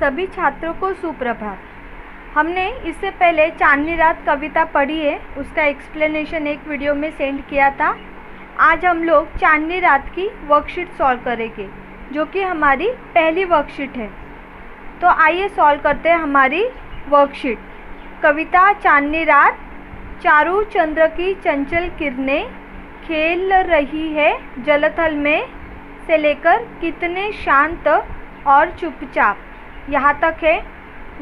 सभी छात्रों को सुप्रभात। हमने इससे पहले चांदनी रात कविता पढ़ी है, उसका एक्सप्लेनेशन एक वीडियो में सेंड किया था। आज हम लोग चांदनी रात की वर्कशीट सॉल्व करेंगे, जो कि हमारी पहली वर्कशीट है। तो आइए सॉल्व करते हैं हमारी वर्कशीट। कविता चांदनी रात। चारू चंद्र की चंचल किरणें खेल रही है जलथल में, से लेकर कितने शांत और चुपचाप, यहाँ तक है।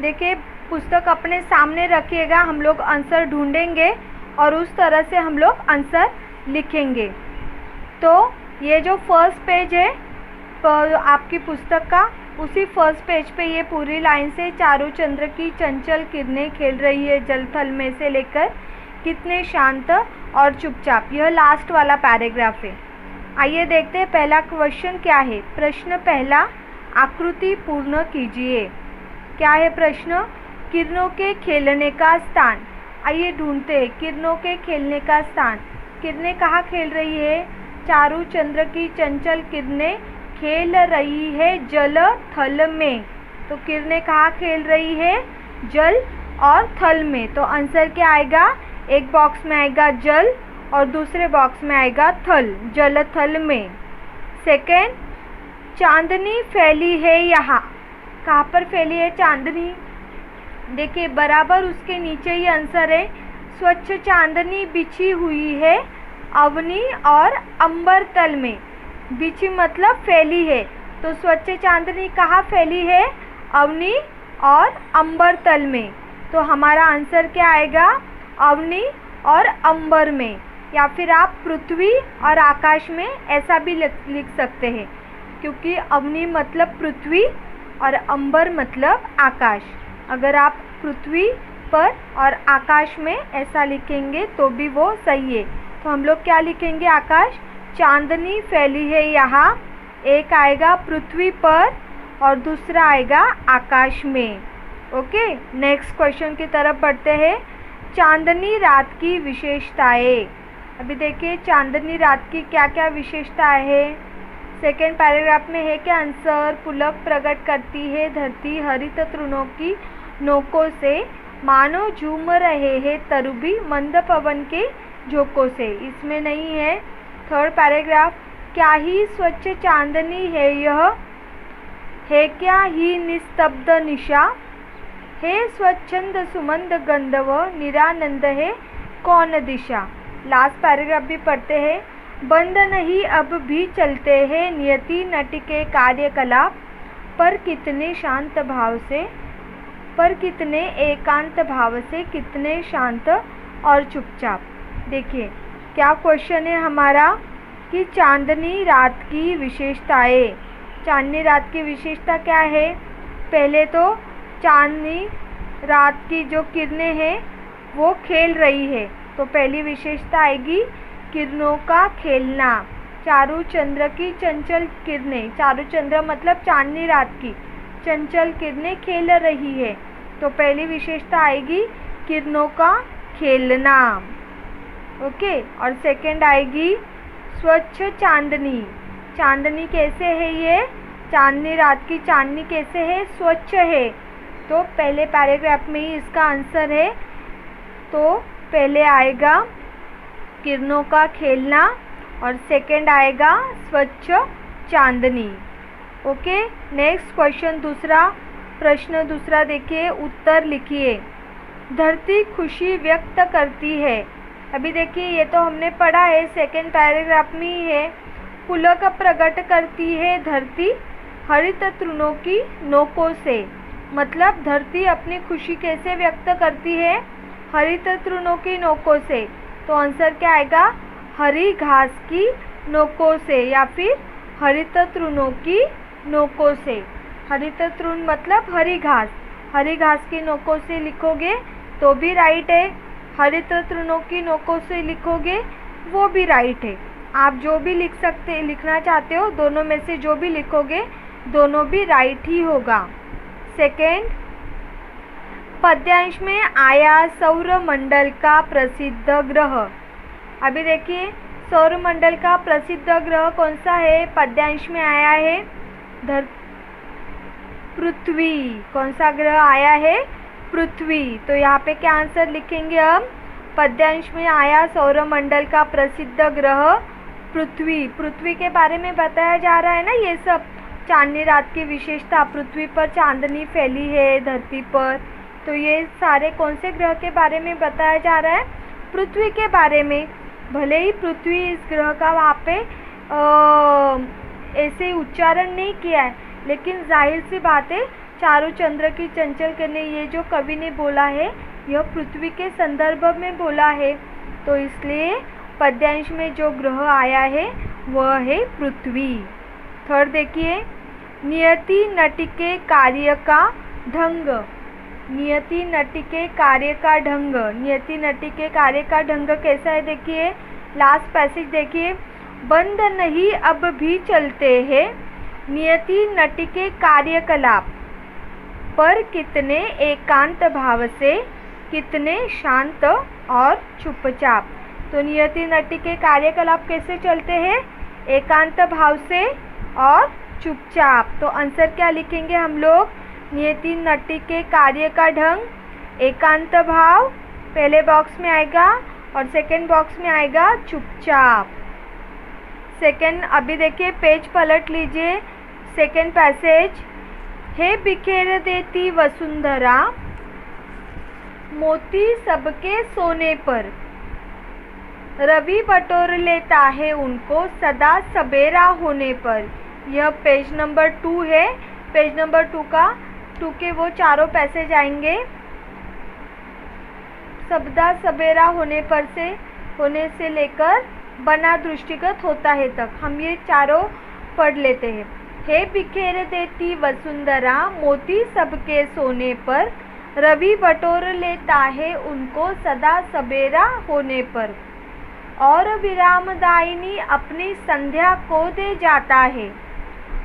देखिए, पुस्तक अपने सामने रखिएगा, हम लोग आंसर ढूंढेंगे और उस तरह से हम लोग आंसर लिखेंगे। तो ये जो फर्स्ट पेज है आपकी पुस्तक का, उसी फर्स्ट पेज पे ये पूरी लाइन से चारू चंद्र की चंचल किरणें खेल रही है जलथल में, से लेकर कितने शांत और चुपचाप, यह लास्ट वाला पैराग्राफ है। आइए देखते हैं पहला क्वेश्चन क्या है। प्रश्न पहला, आकृति पूर्ण कीजिए। क्या है प्रश्न? किरणों के खेलने का स्थान। आइए ढूंढते हैं किरणों के खेलने का स्थान। किरणें कहाँ खेल रही है? चारू चंद्र की चंचल किरणें खेल रही है जल थल में। तो किरणें कहाँ खेल रही है? जल और थल में। तो आंसर क्या आएगा? एक बॉक्स में आएगा जल और दूसरे बॉक्स में आएगा थल, जल थल में। सेकेंड, चांदनी फैली है यहाँ। कहाँ पर फैली है चांदनी? देखिए, बराबर उसके नीचे ही आंसर है। स्वच्छ चांदनी बिछी हुई है अवनी और अंबर तल में। बिछी मतलब फैली है, तो स्वच्छ चांदनी कहाँ फैली है? अवनी और अंबर तल में। तो हमारा आंसर क्या आएगा? अवनी और अंबर में, या फिर आप पृथ्वी और आकाश में ऐसा भी लिख सकते हैं, क्योंकि अवनी मतलब पृथ्वी और अंबर मतलब आकाश। अगर आप पृथ्वी पर और आकाश में ऐसा लिखेंगे तो भी वो सही है। तो हम लोग क्या लिखेंगे? आकाश। चांदनी फैली है यहाँ, एक आएगा पृथ्वी पर और दूसरा आएगा आकाश में। ओके, नेक्स्ट क्वेश्चन की तरफ बढ़ते हैं। चांदनी रात की विशेषताएं। अभी देखिए, चांदनी रात की क्या क्या विशेषताएं है। सेकेंड पैराग्राफ में है क्या आंसर? पुलक प्रकट करती है धरती हरित तृणों की नोकों से, मानो झूम रहे हैं तरुबी मंद पवन के झोंकों से। इसमें नहीं है। थर्ड पैराग्राफ, क्या ही स्वच्छ चांदनी है यह, है क्या ही निस्तब्ध निशा, हे स्वच्छंद सुमंद गंधव निरानंद है कौन दिशा। लास्ट पैराग्राफ भी पढ़ते हैं। बंद नहीं अब भी चलते हैं नियति नट के कार्यकलाप, पर कितने शांत भाव से, पर कितने एकांत भाव से, कितने शांत और चुपचाप। देखिए, क्या क्वेश्चन है हमारा कि चांदनी रात की विशेषताएं। चांदनी रात की विशेषता क्या है? पहले तो चांदनी रात की जो किरणें हैं वो खेल रही है, तो पहली विशेषता आएगी किरणों का खेलना। चारू चंद्र की चंचल किरणें, चारू चंद्र मतलब चांदनी रात की चंचल किरणें खेल रही है, तो पहली विशेषता आएगी किरणों का खेलना। ओके, और सेकंड आएगी स्वच्छ चांदनी। चांदनी कैसे है ये? चांदनी रात की चांदनी कैसे है? स्वच्छ है। तो पहले पैराग्राफ में ही इसका आंसर है। तो पहले आएगा किरणों का खेलना और सेकंड आएगा स्वच्छ चांदनी। ओके, नेक्स्ट क्वेश्चन दूसरा, प्रश्न दूसरा देखिए, उत्तर लिखिए। धरती खुशी व्यक्त करती है। अभी देखिए, ये तो हमने पढ़ा है, सेकंड पैराग्राफ में ही है। पुलक प्रकट करती है धरती हरित तृणों की नोकों से, मतलब धरती अपनी खुशी कैसे व्यक्त करती है? हरित तृणों की नोकों से। तो आंसर क्या आएगा? हरी घास की नोकों से, या फिर हरित तृणों की नोकों से। हरित तृण मतलब हरी घास, हरी घास की नोकों से लिखोगे तो भी राइट है, हरित तृणों की नोकों से लिखोगे वो भी राइट है। आप जो भी लिखना चाहते हो, दोनों में से जो भी लिखोगे दोनों भी राइट ही होगा। सेकेंड, पद्यांश में आया सौरमंडल का प्रसिद्ध ग्रह। अभी देखिए, सौरमंडल का प्रसिद्ध ग्रह कौन सा है? पद्यांश में आया है पृथ्वी। कौन सा ग्रह आया है? पृथ्वी। तो यहाँ पे क्या आंसर लिखेंगे हम? पद्यांश में आया सौरमंडल का प्रसिद्ध ग्रह पृथ्वी। पृथ्वी के बारे में बताया जा रहा है ना, ये सब चांदनी रात की विशेषता, पृथ्वी पर चांदनी फैली है धरती पर। तो ये सारे कौन से ग्रह के बारे में बताया जा रहा है? पृथ्वी के बारे में। भले ही पृथ्वी इस ग्रह का वहाँ पे ऐसे उच्चारण नहीं किया है, लेकिन जाहिर सी बात है चारों चंद्र की चंचल करने, ये जो कवि ने बोला है यह पृथ्वी के संदर्भ में बोला है। तो इसलिए पद्यांश में जो ग्रह आया है वह है पृथ्वी। थर्ड देखिए, नियति नटी के कार्य का ढंग। नियति नटी के कार्य का ढंग, नियति नटी के कार्य का ढंग कैसा है? देखिए लास्ट पैसेज देखिए, बंद नहीं अब भी चलते हैं नियति नटी के कार्यकलाप, पर कितने एकांत भाव से, कितने शांत और चुपचाप। तो नियति नटी के कार्यकलाप कैसे चलते हैं? एकांत भाव से और चुपचाप। तो आंसर क्या लिखेंगे हम लोग? नियति नटी के कार्य का ढंग, एकांत भाव पहले बॉक्स में आएगा और सेकंड बॉक्स में आएगा चुपचाप। सेकंड, अभी देखिए पेज पलट लीजिए, सेकंड पैसेज, हे बिखेर देती वसुंधरा मोती सबके सोने पर, रवि बटोर लेता है उनको सदा सबेरा होने पर। यह पेज नंबर 2 है। पेज नंबर 2 के वो चारों पैसेज आएंगे। सदा सबेरा होने से लेकर बना दृष्टिगत होता है तक हम ये चारों पढ़ लेते हैं। हे बिखेर देती वसुंधरा मोती सबके सोने पर, रवि बटोर लेता है उनको सदा सबेरा होने पर, और विरामदायिनी अपनी संध्या को दे जाता है,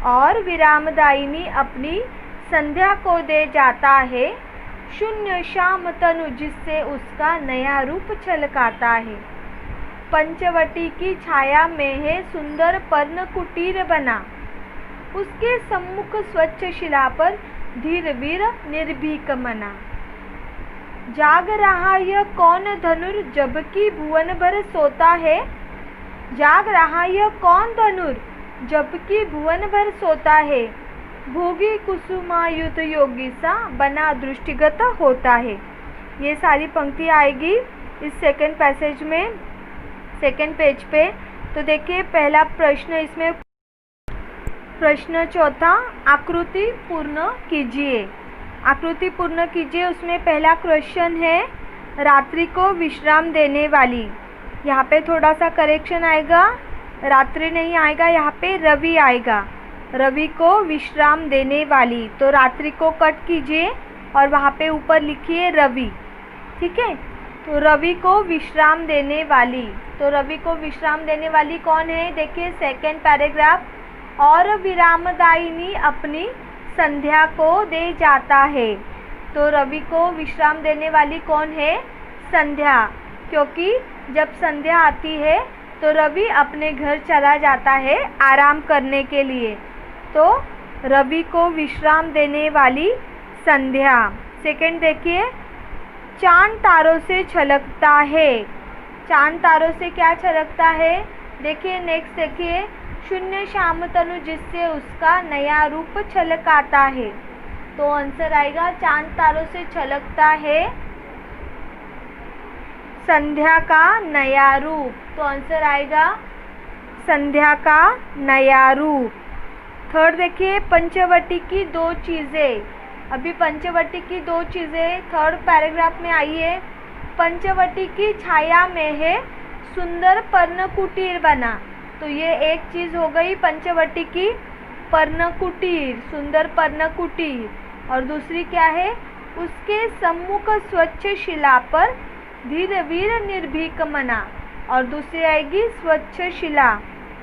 और विरामदायिनी अपनी संध्या को दे जाता है, शून्य श्याम तनु जिससे उसका नया रूप छलकाता है। पंचवटी की छाया में है सुंदर पर्ण कुटीर बना, उसके सम्मुख स्वच्छ शिला पर धीर वीर निर्भीक मना। जाग रहा यह कौन धनुर जबकि भुवन भर सोता है, जाग रहा यह कौन धनुर जबकि भुवन भर सोता है, भोगी कुसुमायुत योगी सा बना दृष्टिगत होता है। ये सारी पंक्ति आएगी इस सेकंड पैसेज में, सेकंड पेज पे। तो देखिए पहला प्रश्न, इसमें प्रश्न चौथा, आकृति पूर्ण कीजिए। आकृति पूर्ण कीजिए, उसमें पहला क्वेश्चन है रात्रि को विश्राम देने वाली। यहाँ पे थोड़ा सा करेक्शन आएगा, रात्रि नहीं आएगा, यहाँ पे रवि आएगा। रवि को विश्राम देने वाली, तो रात्रि को कट कीजिए और वहाँ पे ऊपर लिखिए रवि। ठीक है, तो रवि को विश्राम देने वाली, तो रवि को विश्राम देने वाली कौन है? देखिए सेकंड पैराग्राफ, और विरामदायिनी अपनी संध्या को दे जाता है। तो रवि को विश्राम देने वाली कौन है? संध्या, क्योंकि जब संध्या आती है तो रवि अपने घर चला जाता है आराम करने के लिए। तो रवि को विश्राम देने वाली संध्या। सेकंड देखिए, चांद तारों से छलकता है। चांद तारों से क्या छलकता है? देखिए नेक्स्ट देखिए, शून्य श्याम तनु जिससे उसका नया रूप छलकाता है। तो आंसर आएगा चांद तारों से छलकता है संध्या का नया रूप। तो आंसर आएगा संध्या का नया रूप। थर्ड देखिए, पंचवटी की दो चीज़ें। अभी पंचवटी की दो चीज़ें थर्ड पैराग्राफ में आई है। पंचवटी की छाया में है सुंदर पर्ण कुटीर बना। तो ये एक चीज़ हो गई पंचवटी की, पर्ण कुटीर, सुंदर पर्ण कुटीर। और दूसरी क्या है? उसके सम्मुख स्वच्छ शिला पर धीर वीर निर्भीक मना। और दूसरी आएगी स्वच्छ शिला।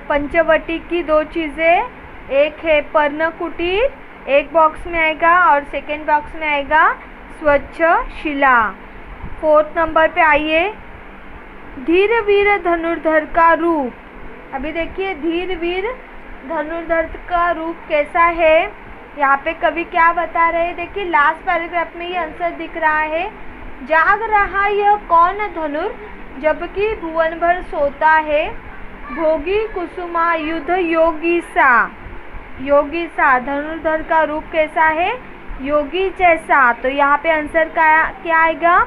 पंचवटी की दो चीज़ें, एक है पर्ण कुटीर, एक बॉक्स में आएगा, और सेकेंड बॉक्स में आएगा स्वच्छ शिला। फोर्थ नंबर पे आइए, धीर वीर धनुर्धर का रूप। अभी देखिए धीर वीर धनुर्धर का रूप कैसा है? यहाँ पे कवि क्या बता रहे हैं, देखिए लास्ट पैराग्राफ में ये आंसर दिख रहा है। जाग रहा यह कौन धनुर, जबकि भुवन भर सोता है। भोगी कुसुमा युद्ध योगी सा। योगी सा, धनुर्धर का रूप कैसा है, योगी जैसा। तो यहाँ पे आंसर क्या आएगा,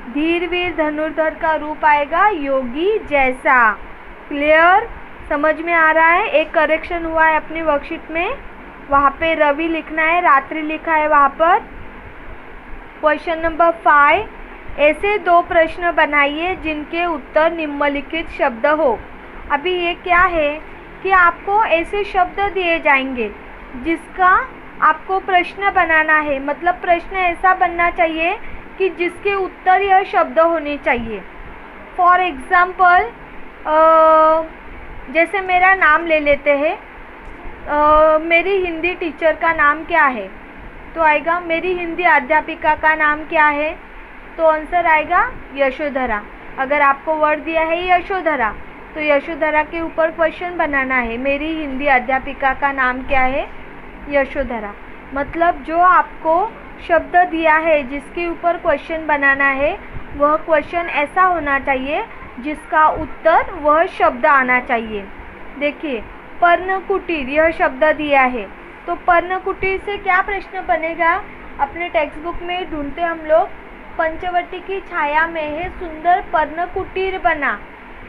धीरवीर धनुर्धर का रूप आएगा योगी जैसा। क्लियर, समझ में आ रहा है। एक करेक्शन हुआ है अपनी वर्कशीट में, वहाँ पे रवि लिखना है, रात्रि लिखा है वहाँ पर। क्वेश्चन नंबर 5, ऐसे 2 प्रश्न बनाइए जिनके उत्तर निम्नलिखित शब्द हो। अभी ये क्या है कि आपको ऐसे शब्द दिए जाएंगे जिसका आपको प्रश्न बनाना है, मतलब प्रश्न ऐसा बनना चाहिए कि जिसके उत्तर यह शब्द होने चाहिए। फॉर एग्ज़ाम्पल जैसे मेरा नाम ले लेते हैं, मेरी हिंदी टीचर का नाम क्या है, तो आएगा मेरी हिंदी अध्यापिका का नाम क्या है, तो आंसर आएगा यशोधरा। अगर आपको वर्ड दिया है यशोधरा, तो यशोधरा के ऊपर क्वेश्चन बनाना है, मेरी हिंदी अध्यापिका का नाम क्या है, यशोधरा। मतलब जो आपको शब्द दिया है जिसके ऊपर क्वेश्चन बनाना है, वह क्वेश्चन ऐसा होना चाहिए जिसका उत्तर वह शब्द आना चाहिए। देखिए पर्णकुटीर यह शब्द दिया है, तो पर्णकुटीर से क्या प्रश्न बनेगा, अपने टेक्स्ट बुक में ढूंढते हम लोग, पंचवटी की छाया में है सुंदर पर्णकुटीर बना।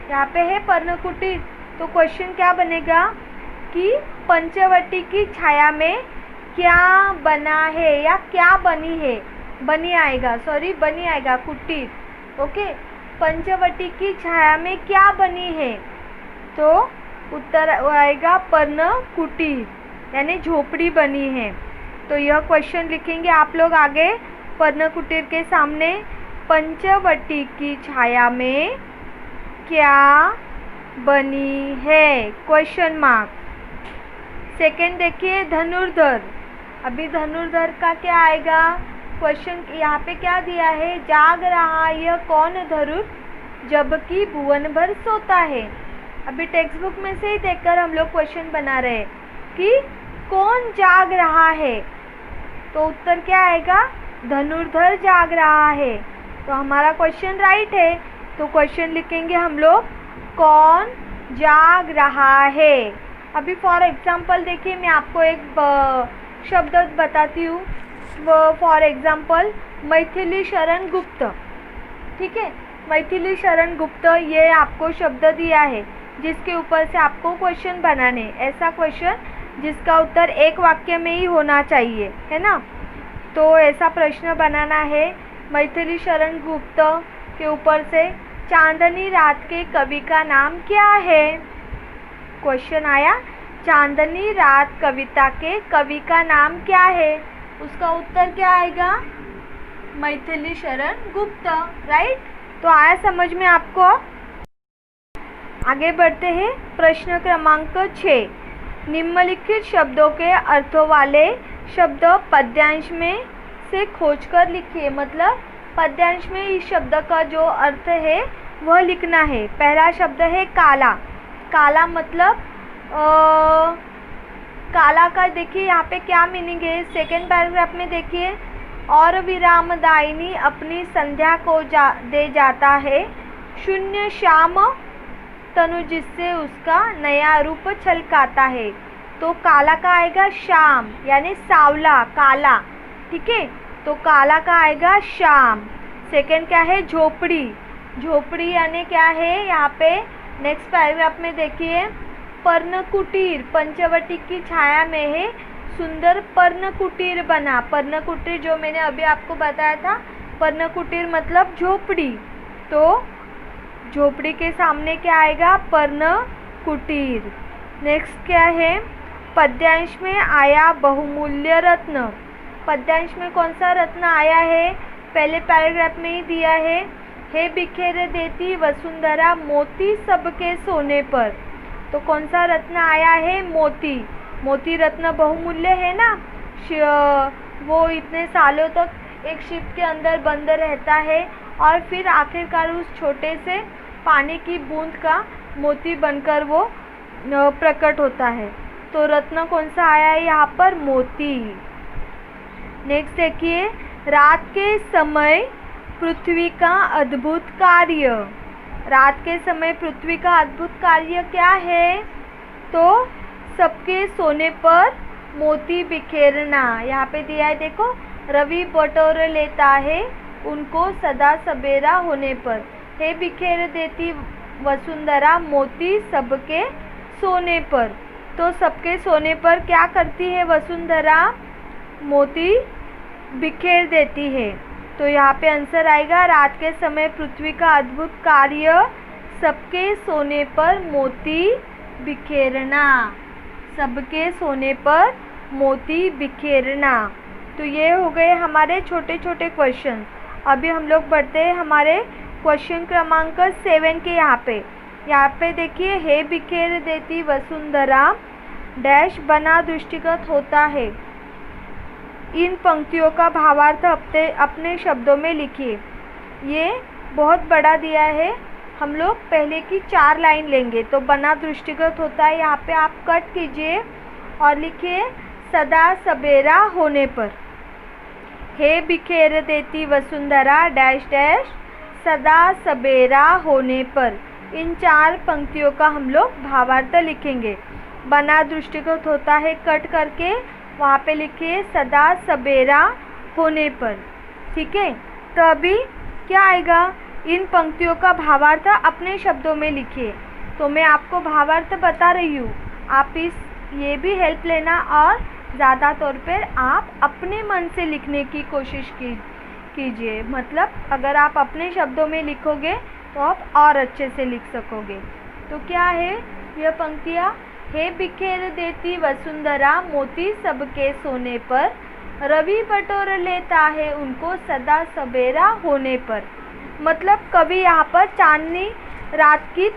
यहाँ पे है पर्णकुटीर, तो क्वेश्चन क्या बनेगा कि पंचवटी की छाया में क्या बना है या क्या बनी है, बनी आएगा, सॉरी बनी आएगा, कुटीर। ओके, पंचवटी की छाया में क्या बनी है, तो उत्तर आएगा पर्णकुटीर, यानी झोपड़ी बनी है। तो यह क्वेश्चन लिखेंगे आप लोग आगे पर्णकुटीर के सामने, पंचवटी की छाया में क्या बनी है, क्वेश्चन मार्क। सेकंड देखिए धनुर्धर, अभी धनुर्धर का क्या आएगा क्वेश्चन, यहाँ पे क्या दिया है, जाग रहा यह कौन धनुर, जबकि भुवन भर सोता है। अभी टेक्स्ट बुक में से ही देखकर हम लोग क्वेश्चन बना रहे हैं कि कौन जाग रहा है, तो उत्तर क्या आएगा, धनुर्धर जाग रहा है। तो हमारा क्वेश्चन राइट है, तो क्वेश्चन लिखेंगे हम लोग कौन जाग रहा है। अभी फॉर एग्जांपल देखिए मैं आपको एक शब्द बताती हूँ, फॉर एग्जांपल मैथिली शरण गुप्त, ठीक है, मैथिली शरण गुप्त, ये आपको शब्द दिया है जिसके ऊपर से आपको क्वेश्चन बनाने, ऐसा क्वेश्चन जिसका उत्तर एक वाक्य में ही होना चाहिए, है ना। तो ऐसा प्रश्न बनाना है, मैथिली शरण गुप्त के ऊपर से चांदनी रात के कवि का नाम क्या है, क्वेश्चन आया, चांदनी रात कविता के कवि का नाम क्या है, उसका उत्तर क्या आएगा, मैथिली शरण गुप्त, राइट। तो आया समझ में आपको। आगे बढ़ते हैं, प्रश्न क्रमांक 6, निम्नलिखित शब्दों के अर्थों वाले शब्द पद्यांश में से खोजकर लिखिए। मतलब पद्यांश में इस शब्द का जो अर्थ है वह लिखना है। पहला शब्द है काला, काला मतलब काला का देखिए यहाँ पे क्या मीनिंग है, सेकेंड पैराग्राफ में देखिए, और विरामदायिनी अपनी संध्या को दे जाता है, शून्य श्याम तनु जिससे उसका नया रूप छलकाता है। तो काला का आएगा श्याम, यानी सावला, काला, ठीक है, तो काला का आएगा श्याम। सेकंड क्या है, झोपड़ी, झोपड़ी यानी क्या है, यहाँ पे नेक्स्ट पैराग्राफ में देखिए, पर्णकुटीर पंचवटी की छाया में है सुंदर पर्णकुटीर बना। पर्णकुटीर जो मैंने अभी आपको बताया था, पर्णकुटीर मतलब झोपड़ी, तो झोपड़ी के सामने क्या आएगा, पर्णकुटीर। नेक्स्ट क्या है, पद्यांश में आया बहुमूल्य रत्न, पद्यांश में कौन सा रत्न आया है, पहले पैराग्राफ में ही दिया है बिखेर देती वसुंधरा मोती सबके सोने पर। तो कौन सा रत्न आया है, मोती, मोती रत्न बहुमूल्य है ना, वो इतने सालों तक एक शिप के अंदर बंद रहता है और फिर आखिरकार उस छोटे से पानी की बूंद का मोती बनकर वो प्रकट होता है। तो रत्न कौन सा आया है यहाँ पर? मोती। नेक्स्ट देखिए, रात के समय पृथ्वी का अद्भुत कार्य। रात के समय पृथ्वी का अद्भुत कार्य क्या है? तो सबके सोने पर मोती बिखेरना। यहाँ पे दिया है देखो, रवि बटोर लेता है उनको सदा सवेरा होने पर, हे बिखेर देती वसुंधरा मोती सबके सोने पर। तो सबके सोने पर क्या करती है वसुंधरा? मोती बिखेर देती है। तो यहाँ पे आंसर आएगा, रात के समय पृथ्वी का अद्भुत कार्य सबके सोने पर मोती बिखेरना। सबके सोने पर मोती बिखेरना। तो ये हो गए हमारे छोटे छोटे क्वेश्चन। अभी हम लोग बढ़ते हैं हमारे क्वेश्चन क्रमांक 7 के। यहाँ पे देखिए, हे बिखेर देती वसुंधरा डैश बना दृष्टिगत होता है। इन पंक्तियों का भावार्थ अपने शब्दों में लिखिए। ये बहुत बड़ा दिया है, हम लोग पहले की 4 लाइन लेंगे। तो बना दृष्टिगत होता है, यहाँ पे आप कट कीजिए और लिखिए सदा सवेरा होने पर। हे बिखेर देती वसुंधरा डैश डैश सदा सवेरा होने पर। इन 4 पंक्तियों का हम लोग भावार्थ लिखेंगे। बना दृष्टिगत होता है, कट करके वहाँ पे लिखिए सदा सवेरा होने पर। ठीक है, तो अभी क्या आएगा? इन पंक्तियों का भावार्थ अपने शब्दों में लिखिए। तो मैं आपको भावार्थ बता रही हूँ, आप ये भी हेल्प लेना और ज़्यादा तौर पर आप अपने मन से लिखने की कोशिश कीजिए। मतलब अगर आप अपने शब्दों में लिखोगे तो आप और अच्छे से लिख सकोगे। तो क्या है यह पंक्तियाँ? हे बिखेर देती वसुंधरा मोती सबके सोने पर, रवि बटोर लेता है उनको सदा सवेरा होने पर। मतलब कवि यहाँ पर चांदनी रात की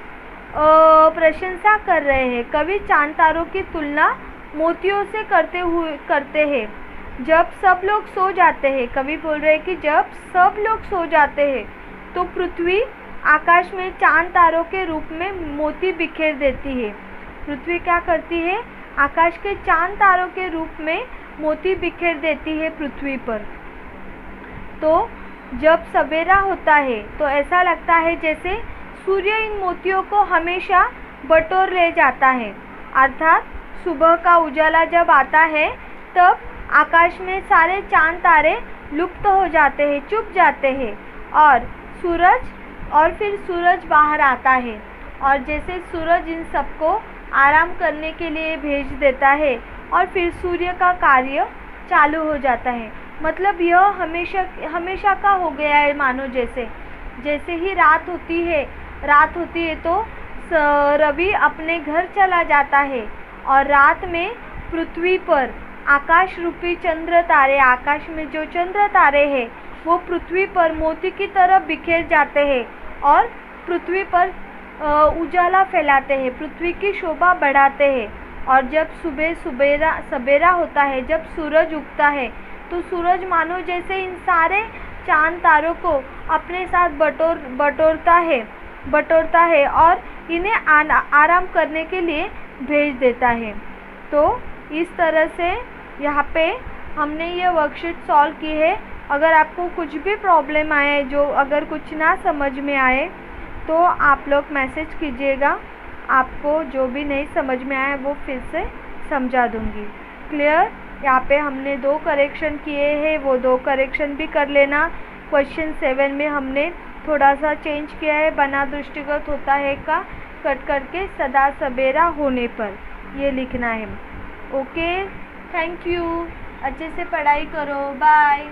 प्रशंसा कर रहे हैं। कवि चांद तारों की तुलना मोतियों से करते हैं। जब सब लोग सो जाते हैं, कवि बोल रहे हैं कि जब सब लोग सो जाते हैं तो पृथ्वी आकाश में चांद तारों के रूप में मोती बिखेर देती है। पृथ्वी क्या करती है? आकाश के चांद तारों के रूप में मोती बिखेर देती है पृथ्वी पर। तो जब सवेरा होता है तो ऐसा लगता है जैसे सूर्य इन मोतियों को हमेशा बटोर ले जाता है। अर्थात सुबह का उजाला जब आता है तब आकाश में सारे चांद तारे लुप्त हो जाते हैं, चुप जाते हैं और फिर सूरज बाहर आता है और जैसे सूरज इन सबको आराम करने के लिए भेज देता है और फिर सूर्य का कार्य चालू हो जाता है। मतलब यह हमेशा का हो गया है। मानो जैसे ही रात होती है तो रवि अपने घर चला जाता है और रात में पृथ्वी पर आकाश रूपी चंद्र तारे, आकाश में जो चंद्र तारे हैं वो पृथ्वी पर मोती की तरह बिखेर जाते हैं और पृथ्वी पर उजाला फैलाते हैं, पृथ्वी की शोभा बढ़ाते हैं। और जब सवेरा होता है, जब सूरज उगता है तो सूरज मानो जैसे इन सारे चांद तारों को अपने साथ बटोरता है और इन्हें आराम करने के लिए भेज देता है। तो इस तरह से यहाँ पे हमने ये वर्कशीट सॉल्व की है। अगर आपको कुछ भी प्रॉब्लम आए, अगर कुछ ना समझ में आए तो आप लोग मैसेज कीजिएगा। आपको जो भी नहीं समझ में आया वो फिर से समझा दूंगी। क्लियर? यहाँ पे हमने 2 करेक्शन किए हैं, वो 2 करेक्शन भी कर लेना। क्वेश्चन 7 में हमने थोड़ा सा चेंज किया है, बना दृष्टिगत होता है का कट करके सदा सवेरा होने पर ये लिखना है। Okay, thank you. अच्छे से पढ़ाई करो। बाय।